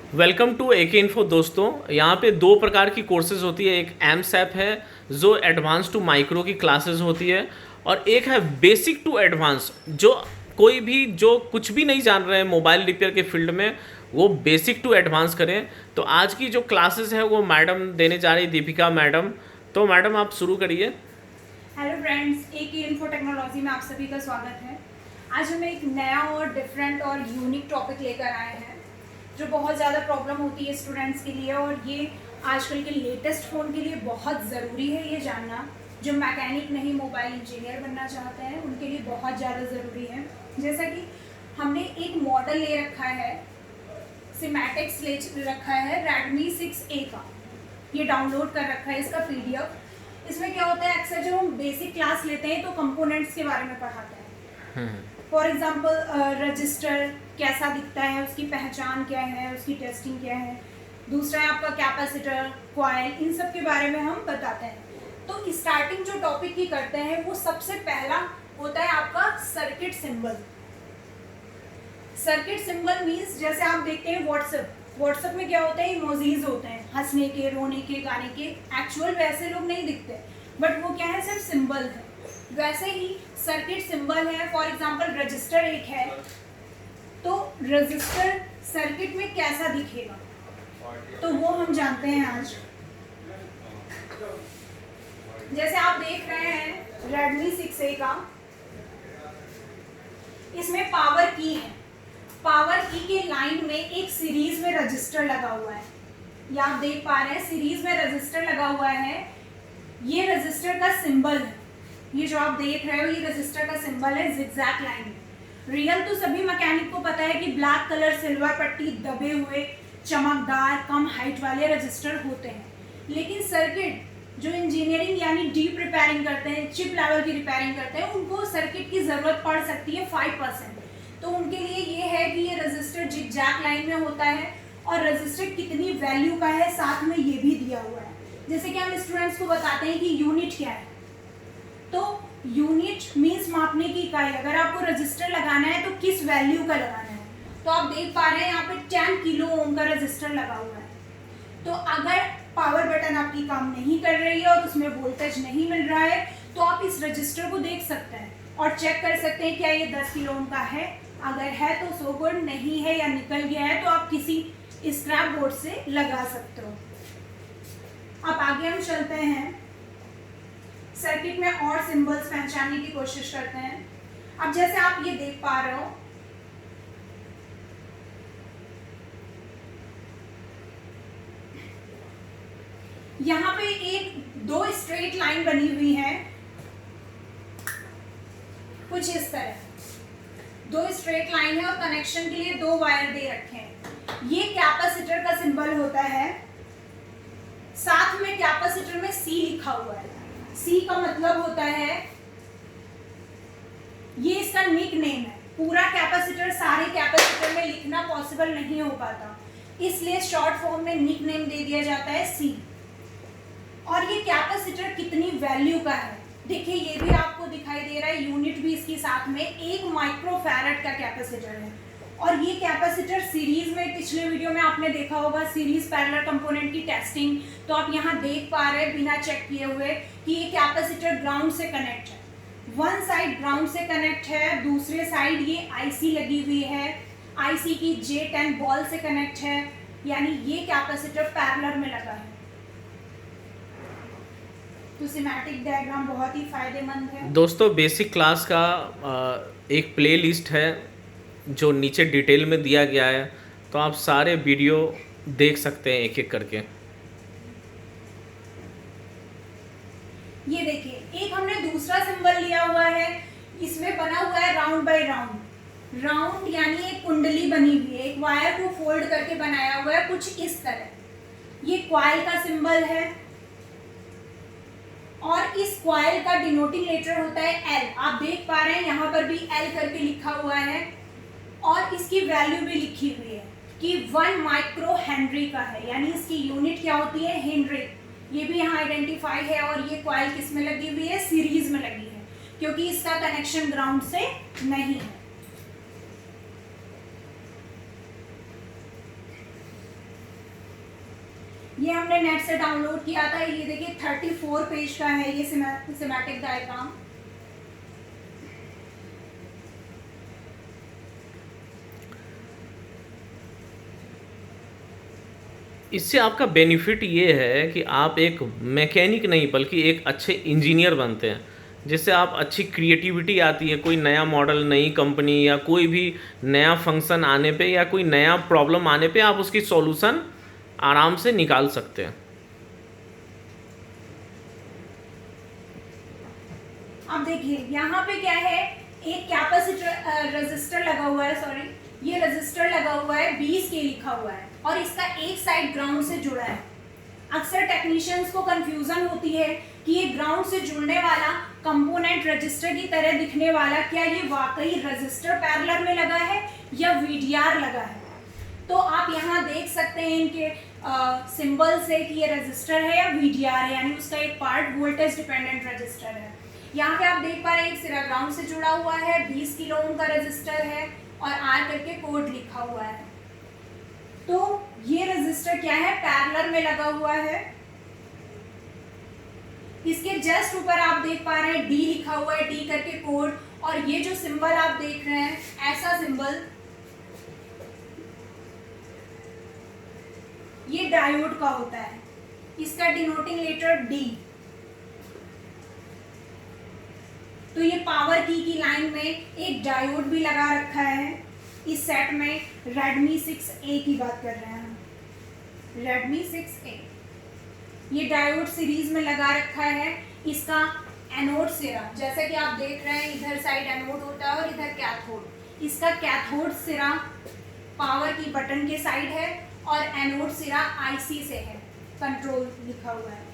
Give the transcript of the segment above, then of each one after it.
Welcome to AK info दोस्तों। यहाँ पे दो प्रकार की कोर्सेज होती है। एक एम सैप है जो एडवांस टू माइक्रो की क्लासेस होती है, और एक है बेसिक टू एडवांस जो कोई भी जो कुछ भी नहीं जान रहे हैं मोबाइल रिपेयर के फील्ड में, वो बेसिक टू एडवांस करें। तो आज की जो क्लासेस है वो मैडम देने जा रही, दीपिका मैडम। तो मैडम आप शुरू करिए। हेलो फ्रेंड्स, एक इन्फो टेक्नोलॉजी में आप सभी का स्वागत है। आज हम एक नया और डिफरेंट और यूनिक टॉपिक लेकर आए हैं जो बहुत ज़्यादा प्रॉब्लम होती है स्टूडेंट्स के लिए, और ये आजकल के लेटेस्ट फ़ोन के लिए बहुत ज़रूरी है ये जानना। जो मैकेनिक नहीं मोबाइल इंजीनियर बनना चाहते हैं उनके लिए बहुत ज़्यादा ज़रूरी है। जैसा कि हमने एक मॉडल ले रखा है, सिमैटिक्स ले रखा है Redmi 6A का। ये डाउनलोड कर रखा है इसका PDF। इसमें क्या होता है, अक्सर जब हम बेसिक क्लास लेते हैं तो कंपोनेंट्स के बारे में पढ़ाते हैं। फॉर एग्जांपल रजिस्टर कैसा दिखता है, उसकी पहचान क्या है, उसकी टेस्टिंग क्या है। दूसरा है आपका कैपेसिटर, कॉइल, इन सब के बारे में हम बताते हैं। तो स्टार्टिंग जो टॉपिक की करते हैं वो सबसे पहला होता है आपका circuit symbol. Circuit symbol means जैसे आप देखते हैं व्हाट्सएप में क्या होता है, इमोजीज होते हैं, हंसने के, रोने के, गाने के। एक्चुअल वैसे लोग नहीं दिखते, बट वो क्या है, सिर्फ सिंबल है। वैसे ही सर्किट सिंबल है। फॉर एग्जांपल रजिस्टर एक है, तो रजिस्टर सर्किट में कैसा दिखेगा तो वो हम जानते हैं आज। जैसे आप देख रहे हैं Redmi 6A का, इसमें पावर की है। पावर की के लाइन में एक सीरीज में रजिस्टर लगा हुआ है। ये आप देख पा रहे हैं, सीरीज में रजिस्टर लगा हुआ है। ये रजिस्टर का सिंबल है। ये जो आप देख रहे हो ये रजिस्टर का सिंबल है जिगजैग लाइन में। रियल तो सभी मैकेनिक को पता है कि ब्लैक कलर सिल्वर पट्टी दबे हुए चमकदार कम हाइट वाले रजिस्टर होते हैं, लेकिन सर्किट जो इंजीनियरिंग यानी डीप रिपेयरिंग करते हैं, चिप लेवल की रिपेयरिंग करते हैं, उनको सर्किट की ज़रूरत पड़ सकती है 5%। तो उनके लिए ये है कि ये रजिस्टर जिगजैग लाइन में होता है, और रजिस्टर कितनी वैल्यू का है साथ में ये भी दिया हुआ है। जैसे कि हम स्टूडेंट्स को बताते हैं कि यूनिट क्या है, तो यूनिट मीन्स मापने की इकाई। अगर आपको रजिस्टर लगाना है तो किस वैल्यू का लगाना है, तो आप देख पा रहे हैं यहाँ पे 10 किलो ओम का रजिस्टर लगा हुआ है। तो अगर पावर बटन आपकी काम नहीं कर रही है और उसमें वोल्टेज नहीं मिल रहा है, तो आप इस रजिस्टर को देख सकते हैं और चेक कर सकते हैं क्या ये 10 किलो ओम का है। अगर है तो सो गुड, नहीं है या निकल गया है तो आप किसी स्क्रैप बोर्ड से लगा सकते हो। अब आगे हम चलते हैं, सर्किट में और सिंबल्स पहचानने की कोशिश करते हैं। अब जैसे आप ये देख पा रहे हो, यहाँ पे दो स्ट्रेट लाइन बनी हुई है कुछ इस तरह। दो स्ट्रेट लाइन है और कनेक्शन के लिए दो वायर दे रखे हैं। ये कैपेसिटर का सिंबल होता है। साथ में कैपेसिटर में C लिखा हुआ है। C का मतलब होता है, ये इसका निक नेम है। पूरा कैपेसिटर सारे कैपेसिटर में लिखना पॉसिबल नहीं हो पाता, इसलिए शॉर्ट फॉर्म में निक नेम दे दिया जाता है C। और ये कैपेसिटर कितनी वैल्यू का है, देखिए ये भी आपको दिखाई दे रहा है, यूनिट भी इसके साथ में 1 माइक्रोफैरड का कैपेसिटर है। और ये कैपेसिटर सीरीज में, पिछले वीडियो में आपने देखा होगा सीरीज पैरेलल कंपोनेंट की टेस्टिंग, तो आप यहाँ देख पा रहे हैं बिना चेक किए हुए कि ये कैपेसिटर ग्राउंड से कनेक्ट है। वन साइड ग्राउंड से कनेक्ट है, दूसरे साइड ये IC लगी हुई है, IC की J10 बॉल से कनेक्ट है, यानी ये कैपेसिटर पैरेलल में लगा है। तो सिमेटिक डायग्राम बहुत ही फायदेमंद है। दोस्तों बेसिक क्लास का एक प्ले लिस्ट है जो नीचे डिटेल में दिया गया है, तो आप सारे वीडियो देख सकते हैं एक एक करके। ये देखिए, एक हमने दूसरा सिंबल लिया हुआ है, इसमें बना हुआ है राउंड बाय राउंड। राउंड यानी एक कुंडली बनी हुई है, एक वायर को फोल्ड करके बनाया हुआ है कुछ इस तरह। ये कॉइल का सिंबल है, और इस कॉइल का डिनोटिंग लेटर होता है L। आप देख पा रहे हैं यहाँ पर भी L करके लिखा हुआ है, और इसकी वैल्यू भी लिखी हुई है कि 1 माइक्रो हेनरी का है, यानी इसकी यूनिट क्या होती है, हेनरी। ये भी यहाँ आइडेंटिफाई है। और ये कॉइल किस में लगी हुई है, सीरीज में लगी है, क्योंकि इसका कनेक्शन ग्राउंड से नहीं है। ये हमने नेट से डाउनलोड किया था। ये देखिए 34 पेज का है ये सिमेटिक डायग्राम। इससे आपका बेनिफिट ये है कि आप एक मैकेनिक नहीं बल्कि एक अच्छे इंजीनियर बनते हैं, जिससे आप अच्छी क्रिएटिविटी आती है। कोई नया मॉडल, नई कंपनी या कोई भी नया फंक्शन आने पे या कोई नया प्रॉब्लम आने पे आप उसकी सॉल्यूशन आराम से निकाल सकते हैं। अब देखिए यहाँ पे क्या है, एक कैपेसिटर रेजिस्टर लगा हुआ है, सॉरी ये रेजिस्टर लगा हुआ है, 20 के लिखा हुआ है और इसका एक साइड ग्राउंड से जुड़ा है। अक्सर टेक्नीशियंस को कंफ्यूजन होती है कि ये ग्राउंड से जुड़ने वाला कंपोनेंट रजिस्टर की तरह दिखने वाला, क्या ये वाकई रजिस्टर पैरेलल में लगा है या वीडीआर लगा है। तो आप यहाँ देख सकते हैं इनके सिंबल से कि ये रजिस्टर है या वीडीआर है, यानी उसका एक पार्ट वोल्टेज डिपेंडेंट रजिस्टर है। यहाँ पे आप देख पा रहे हैं एक सिरा ग्राउंड से जुड़ा हुआ है, 20 किलो ओम का रजिस्टर है और आर करके कोड लिखा हुआ है। तो ये रजिस्टर क्या है, पैरेलल में लगा हुआ है। इसके जस्ट ऊपर आप देख पा रहे हैं डी लिखा हुआ है, डी करके कोड, और ये जो सिंबल आप देख रहे हैं ऐसा सिंबल, ये डायोड का होता है, इसका डिनोटिंग लेटर डी। तो ये पावर की लाइन में एक डायोड भी लगा रखा है। इस सेट में Redmi 6A की बात कर रहे हैं हम, Redmi 6A ये डायोड सीरीज में लगा रखा है। इसका एनोड सिरा, जैसे कि आप देख रहे हैं इधर साइड एनोड होता है और इधर कैथोड। इसका कैथोड सिरा पावर की बटन के साइड है और एनोड सिरा आईसी से है, कंट्रोल लिखा हुआ है।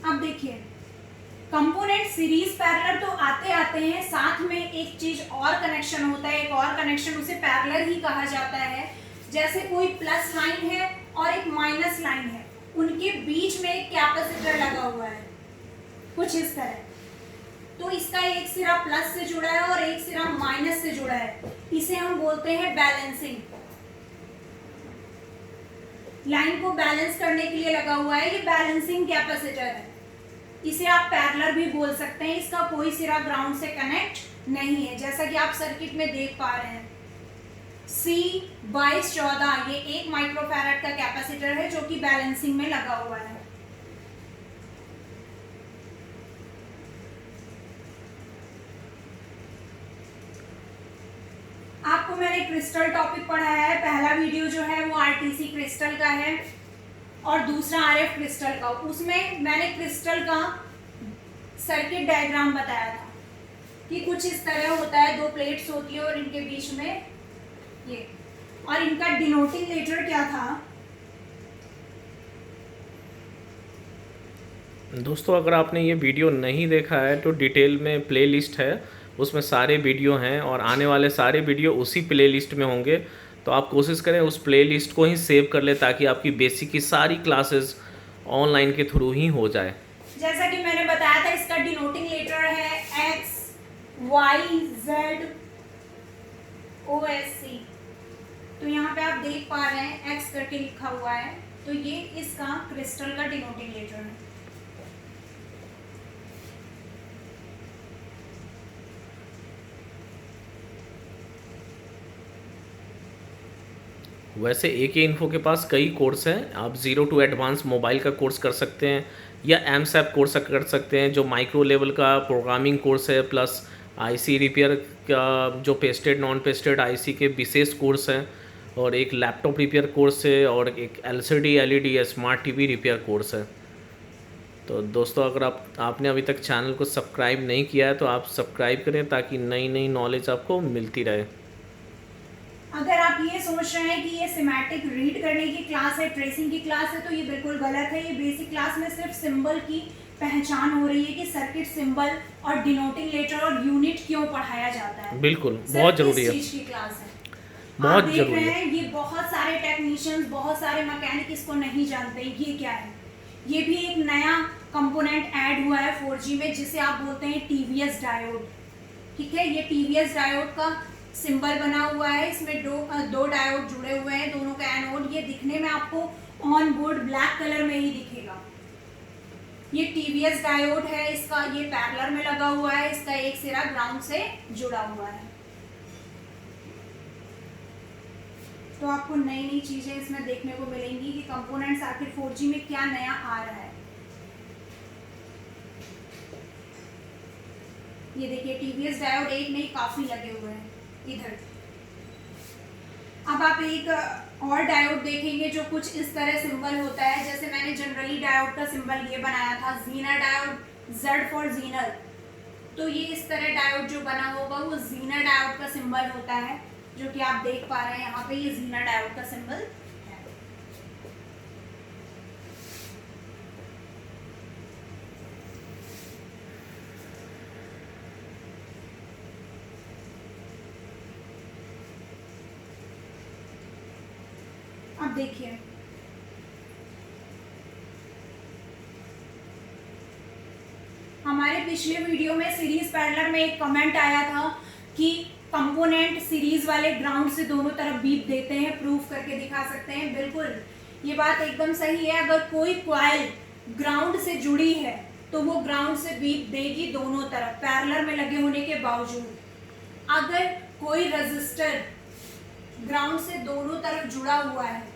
अब देखिए कंपोनेंट सीरीज पैरेलल तो आते आते हैं, साथ में एक चीज और कनेक्शन होता है, एक और कनेक्शन, उसे पैरेलल ही कहा जाता है। जैसे कोई प्लस लाइन है और एक माइनस लाइन है, उनके बीच में एक कैपेसिटर लगा हुआ है कुछ इस तरह। तो इसका एक सिरा प्लस से जुड़ा है और एक सिरा माइनस से जुड़ा है, इसे हम बोलते हैं बैलेंसिंग। लाइन को बैलेंस करने के लिए लगा हुआ है, ये बैलेंसिंग कैपेसिटर है। इसे आप पैरेलल भी बोल सकते हैं। इसका कोई सिरा ग्राउंड से कनेक्ट नहीं है, जैसा कि आप सर्किट में देख पा रहे हैं। C2214 ये 1 माइक्रोफैराड का कैपेसिटर है जो कि बैलेंसिंग में लगा हुआ है। आपको मैंने क्रिस्टल टॉपिक पढ़ाया है, पहला वीडियो जो है वो आरटीसी क्रिस्टल का है और दूसरा आरएफ क्रिस्टल का। उसमें मैंने क्रिस्टल का सर्किट डायग्राम बताया था कि कुछ इस तरह होता है, 2 प्लेट्स होती है और इनके बीच में ये, और इनका डिनोटिंग लेटर क्या था। दोस्तों अगर आपने ये वीडियो नहीं देखा है तो डिटेल में प्लेलिस्ट है, उसमें सारे वीडियो हैं और आने वाले सारे वीडियो उसी प्लेलिस्ट में होंगे। तो आप कोशिश करें उस प्लेलिस्ट को ही सेव कर ले ताकि आपकी बेसिक की सारी क्लासेस ऑनलाइन के थ्रू ही हो जाए। जैसा कि मैंने बताया था इसका डिनोटिंग लेटर है X Y Z O S C। तो यहाँ पे आप देख पा रहे हैं X करके लिखा हुआ है, तो ये इसका क्रिस्टल का डिनोटिंग लेटर है। वैसे AK इन्फो के पास कई कोर्स हैं। आप 0 to एडवांस मोबाइल का कोर्स कर सकते हैं या एमसैप कोर्स कर सकते हैं जो माइक्रो लेवल का प्रोग्रामिंग कोर्स है, प्लस आईसी रिपेयर का जो पेस्टेड नॉन पेस्टेड आईसी के विशेष कोर्स हैं, और एक लैपटॉप रिपेयर कोर्स है और एक LCD LED या स्मार्ट टीवी रिपेयर कोर्स है। तो दोस्तों अगर आपने अभी तक चैनल को सब्सक्राइब नहीं किया है तो आप सब्सक्राइब करें ताकि नई नई नॉलेज आपको मिलती रहे। अगर आप ये सोच रहे हैं कि ये सिमेटिक रीड करने की क्लास है, ट्रेसिंग की क्लास है, तो ये बिल्कुल गलत है। ये बेसिक क्लास में सिर्फ सिंबल की पहचान हो रही है कि सर्किट सिंबल और डिनोटिंग लेटर और यूनिट क्यों पढ़ाया जाता है। बिल्कुल बहुत ज़रूरी है। चीज़ की क्लास है। बहुत देख जरूरी रहे है। हैं ये बहुत सारे टेक्नीशियंस, बहुत सारे मैकेनिक इसको नहीं जानते ये क्या है। ये भी एक नया कंपोनेंट ऐड हुआ है 4G में, जिसे आप बोलते हैं टीवीएस डायोड। ठीक है, ये टीवीएस डायोड का सिंबल बना हुआ है, इसमें दो डायोड जुड़े हुए हैं, दोनों का एनोड। ये दिखने में आपको ऑन बोर्ड ब्लैक कलर में ही दिखेगा। ये टीवीएस डायोड है, इसका ये पैरेलल में लगा हुआ है, इसका एक सिरा ग्राउंड से जुड़ा हुआ है। तो आपको नई नई चीजें इसमें देखने को मिलेंगी कि कंपोनेंट्स आखिर 4G में क्या नया आ रहा है। ये देखिए टीवीएस डायोड एक नहीं काफी लगे हुए हैं इधर। अब आप एक और डायोड देखेंगे जो कुछ इस तरह सिंबल होता है, जैसे मैंने जनरली डायोड का सिंबल ये बनाया था, Zener diode, Z for Zener. तो ये इस तरह डायोड जो बना होगा वो जीनर डायोड का सिंबल होता है, जो कि आप देख पा रहे हैं यहाँ पे, ये जीनर डायोड का सिंबल है। अब देखिए हमारे पिछले वीडियो में सीरीज पैरेलल में एक कमेंट आया था कि कंपोनेंट सीरीज वाले ग्राउंड से दोनों तरफ बीप देते हैं, प्रूफ करके दिखा सकते हैं। बिल्कुल ये बात एकदम सही है। अगर कोई कॉइल ग्राउंड से जुड़ी है तो वो ग्राउंड से बीप देगी दोनों तरफ, पैरेलल में लगे होने के बावजूद। अगर कोई रजिस्टर ग्राउंड से दोनों तरफ जुड़ा हुआ है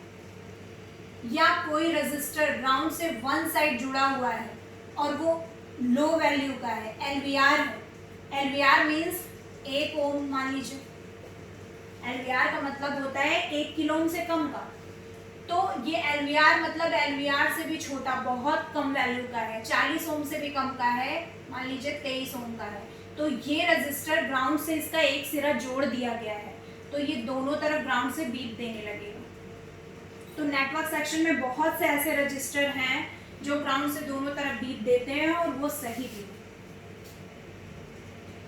या कोई रजिस्टर ग्राउंड से वन साइड जुड़ा हुआ है और वो लो वैल्यू का है, LVR है, LVR मीन्स 1 ओम मान लीजिए, LVR का मतलब होता है 1 किलो ओम से कम का। तो ये LVR मतलब LVR से भी छोटा, बहुत कम वैल्यू का है, 40 ओम से भी कम का है, मान लीजिए 23 ओम का है। तो ये रजिस्टर ग्राउंड से इसका एक सिरा जोड़ दिया गया है, तो ये दोनों तरफ ग्राउंड से बीप देने लगेगा। तो नेटवर्क सेक्शन में बहुत से ऐसे रजिस्टर हैं जो ग्राउंड से दोनों तरफ बीप देते हैं और वो सही भी।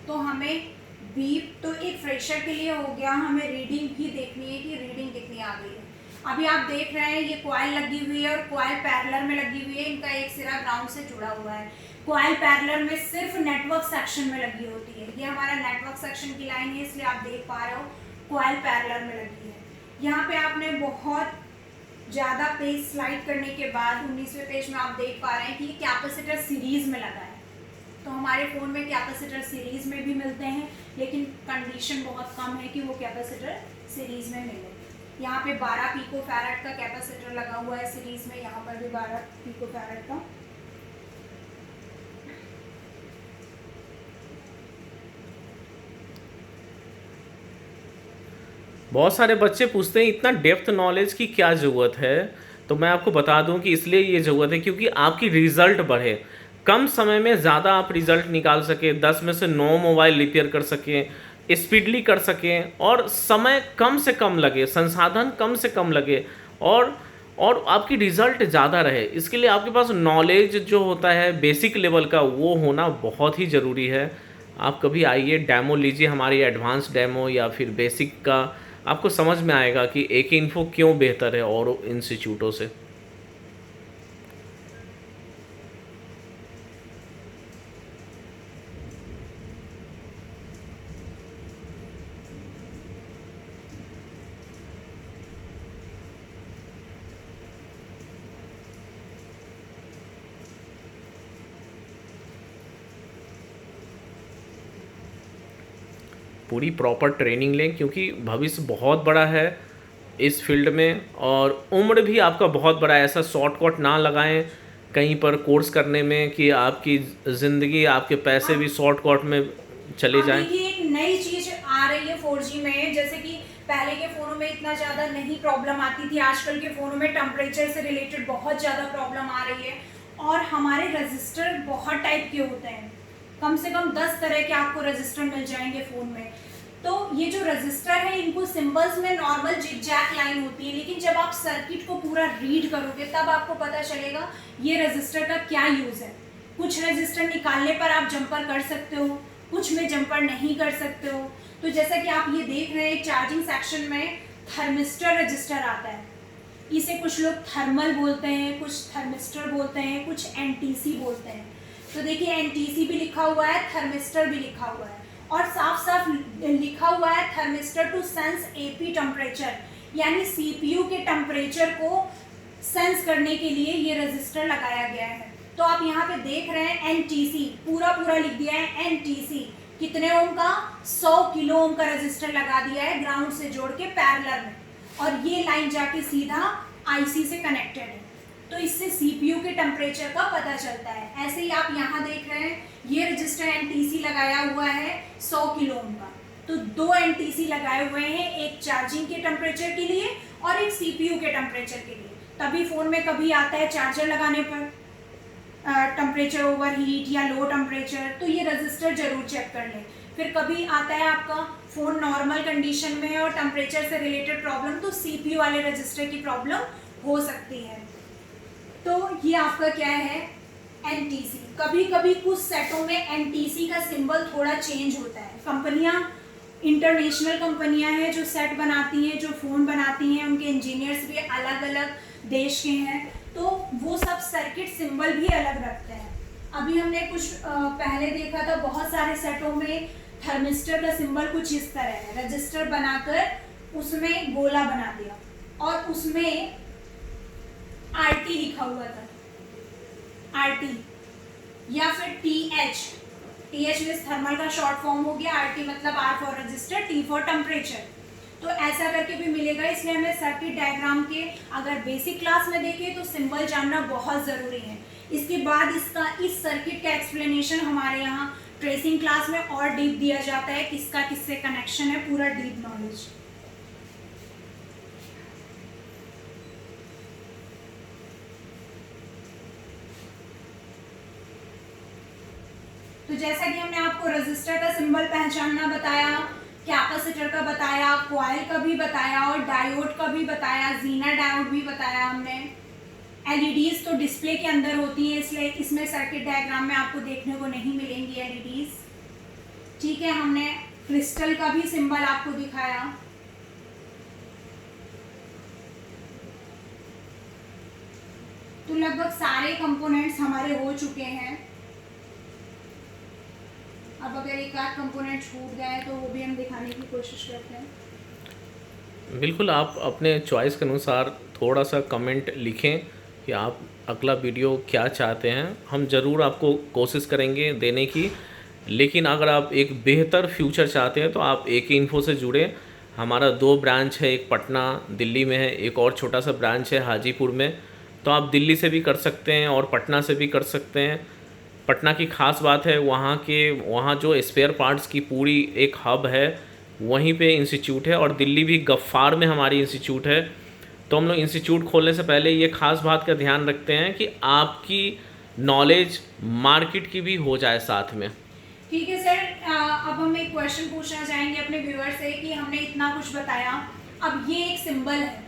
तो हमें बीप तो एक फ्रेशर के लिए हो गया, हमें रीडिंग भी देखनी है कि रीडिंग कितनी आ गई है। अभी आप देख रहे हैं ये कॉइल लगी हुई है और कॉइल पैरेलल में लगी हुई है, इनका एक सिरा ग्राउंड से जुड़ा हुआ है। कॉइल पैरेलल में सिर्फ नेटवर्क सेक्शन में लगी होती है। ये हमारा नेटवर्क सेक्शन की लाइन है, इसलिए आप देख पा रहे हो कॉइल पैरेलल में लगी है। यहाँ पे आपने बहुत ज़्यादा पेज स्लाइड करने के बाद 19वें पेज में आप देख पा रहे हैं कि कैपेसिटर सीरीज में लगा है। तो हमारे फ़ोन में कैपेसिटर सीरीज में भी मिलते हैं, लेकिन कंडीशन बहुत कम है कि वो कैपेसिटर सीरीज में मिले। यहाँ पे 12 पिकोफैरेड का कैपेसिटर लगा हुआ है सीरीज में, यहाँ पर भी 12 पिकोफैरेड का। बहुत सारे बच्चे पूछते हैं इतना डेप्थ नॉलेज की क्या ज़रूरत है। तो मैं आपको बता दूं कि इसलिए ये ज़रूरत है क्योंकि आपकी रिज़ल्ट बढ़े, कम समय में ज़्यादा आप रिज़ल्ट निकाल सकें, 10 में से 9 मोबाइल रिपेयर कर सकें, स्पीडली कर सकें और समय कम से कम लगे, संसाधन कम से कम लगे और आपकी रिज़ल्ट ज़्यादा रहे। इसके लिए आपके पास नॉलेज जो होता है बेसिक लेवल का वो होना बहुत ही ज़रूरी है। आप कभी आइए, डेमो लीजिए, हमारी एडवांस डेमो या फिर बेसिक का, आपको समझ में आएगा कि AK इन्फो क्यों बेहतर है और इंस्टीट्यूटों से। पूरी प्रॉपर ट्रेनिंग लें क्योंकि भविष्य बहुत बड़ा है इस फील्ड में और उम्र भी आपका बहुत बड़ा है। ऐसा शॉर्टकट ना लगाएं कहीं पर कोर्स करने में कि आपकी ज़िंदगी, आपके पैसे भी शॉर्टकट में चले जाएं। देखिए एक नई चीज़ आ रही है 4G में, जैसे कि पहले के फ़ोनों में इतना ज़्यादा नहीं प्रॉब्लम आती थी, आजकल के फ़ोनों में टेम्परेचर से रिलेटेड बहुत ज़्यादा प्रॉब्लम आ रही है। और हमारे रजिस्टर बहुत टाइप के होते हैं, कम से कम 10 तरह के आपको रजिस्टर मिल जाएंगे फ़ोन में। तो ये जो रजिस्टर है इनको सिंबल्स में नॉर्मल जिगजैग लाइन होती है, लेकिन जब आप सर्किट को पूरा रीड करोगे तब आपको पता चलेगा ये रजिस्टर का क्या यूज़ है। कुछ रजिस्टर निकालने पर आप जंपर कर सकते हो, कुछ में जंपर नहीं कर सकते हो। तो जैसा कि आप ये देख रहे हैं, चार्जिंग सेक्शन में थर्मिस्टर रजिस्टर आता है। इसे कुछ लोग थर्मल बोलते हैं, कुछ थर्मिस्टर बोलते हैं, कुछ एनटीसी बोलते हैं। तो देखिए एनटीसी भी लिखा हुआ है, थर्मिस्टर भी लिखा हुआ है, और साफ साफ लिखा हुआ है thermistor to sense AP temperature, यानी सीपीयू के टेम्परेचर को सेंस करने के लिए ये रजिस्टर लगाया गया है। तो आप यहाँ पे देख रहे हैं एनटीसी पूरा लिख दिया है। एनटीसी कितने ओम का? 100 किलो ओम का रजिस्टर लगा दिया है ग्राउंड से जोड़ के पैरेलल में, और ये लाइन जाके सीधा आईसी से कनेक्टेड है। तो इससे सीपीयू के टेम्परेचर का पता चलता है। ऐसे ही आप यहाँ देख रहे हैं, ये रजिस्टर एनटीसी लगाया हुआ है 100 किलो ओम का। तो 2 एनटीसी लगाए हुए हैं, एक चार्जिंग के टेम्परेचर के लिए और एक सीपीयू के टेम्परेचर के लिए। तभी फ़ोन में कभी आता है चार्जर लगाने पर टेम्परेचर ओवर हीट या लो टेम्परेचर, तो ये रजिस्टर जरूर चेक कर लें। फिर कभी आता है आपका फ़ोन नॉर्मल कंडीशन में है और टेम्परेचर से रिलेटेड प्रॉब्लम, तो सीपीयू वाले रजिस्टर की प्रॉब्लम हो सकती है। तो ये आपका क्या है? एनटीसी। कभी कभी कुछ सेटों में एनटीसी का सिंबल थोड़ा चेंज होता है। कंपनियां, इंटरनेशनल कंपनियां हैं जो सेट बनाती हैं, जो फ़ोन बनाती हैं, उनके इंजीनियर्स भी अलग अलग देश के हैं, तो वो सब सर्किट सिंबल भी अलग रखते हैं। अभी हमने कुछ पहले देखा था, बहुत सारे सेटों में थर्मिस्टर का सिंबल कुछ इस तरह है, रजिस्टर बनाकर उसमें गोला बना दिया और उसमें आरटी लिखा हुआ था, आरटी या फिर टीएच। टीएच मीन्स थर्मल का शॉर्ट फॉर्म हो गया, आरटी मतलब R for resistor, T for temperature. तो ऐसा करके भी मिलेगा, इसलिए हमें सर्किट डायग्राम के अगर बेसिक क्लास में देखें तो सिंबल जानना बहुत ज़रूरी है। इसके बाद इस सर्किट का एक्सप्लेनेशन हमारे यहाँ ट्रेसिंग क्लास में और डीप दिया जाता है, किसका किससे कनेक्शन है, पूरा डीप नॉलेज। तो जैसा कि हमने आपको रजिस्टर का सिंबल पहचानना बताया, कैपेसिटर का बताया, कॉइल का भी बताया और डायोड का भी बताया, जीना डायोड भी बताया हमने। एलईडीज तो डिस्प्ले के अंदर होती हैं, इसलिए इसमें सर्किट डायग्राम में आपको देखने को नहीं मिलेंगी एलईडीज। ठीक है, हमने क्रिस्टल का भी सिंबल आपको दिखाया। तो लगभग सारे कंपोनेंट्स हमारे हो चुके हैं। अब अगर एक आध कंपोनेंट छूट गए तो वो भी हम दिखाने की कोशिश करते हैं। बिल्कुल, आप अपने चॉइस के अनुसार थोड़ा सा कमेंट लिखें कि आप अगला वीडियो क्या चाहते हैं। हम ज़रूर आपको कोशिश करेंगे देने की, लेकिन अगर आप एक बेहतर फ्यूचर चाहते हैं तो आप AK इन्फो से जुड़ें। हमारा 2 ब्रांच है, एक पटना दिल्ली में है, एक और छोटा सा ब्रांच है हाजीपुर में। तो आप दिल्ली से भी कर सकते हैं और पटना से भी कर सकते हैं। पटना की ख़ास बात है वहाँ जो स्पेयर पार्ट्स की पूरी एक हब है, वहीं पे इंस्टीट्यूट है, और दिल्ली भी गफ्फार में हमारी इंस्टीट्यूट है। तो हम लोग इंस्टीट्यूट खोलने से पहले ये ख़ास बात का ध्यान रखते हैं कि आपकी नॉलेज मार्केट की भी हो जाए साथ में। ठीक है सर, अब हम एक क्वेश्चन पूछना चाहेंगे अपने व्यूअर से कि हमने इतना कुछ बताया, अब ये एक सिंबल है,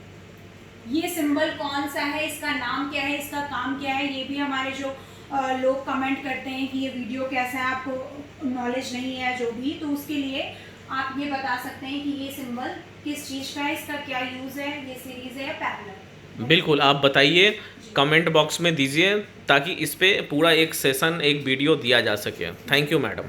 ये सिंबल कौन सा है, इसका नाम क्या है, इसका काम क्या है, ये भी हमारे जो लोग कमेंट करते हैं कि ये वीडियो कैसा है, आपको नॉलेज नहीं है जो भी, तो उसके लिए आप ये बता सकते हैं कि ये सिंबल किस चीज़ का है, इसका क्या यूज़ है, ये सीरीज़ है या पैरेलल। बिल्कुल, आप बताइए, कमेंट बॉक्स में दीजिए ताकि इस पे पूरा एक सेशन, एक वीडियो दिया जा सके। Thank you madam.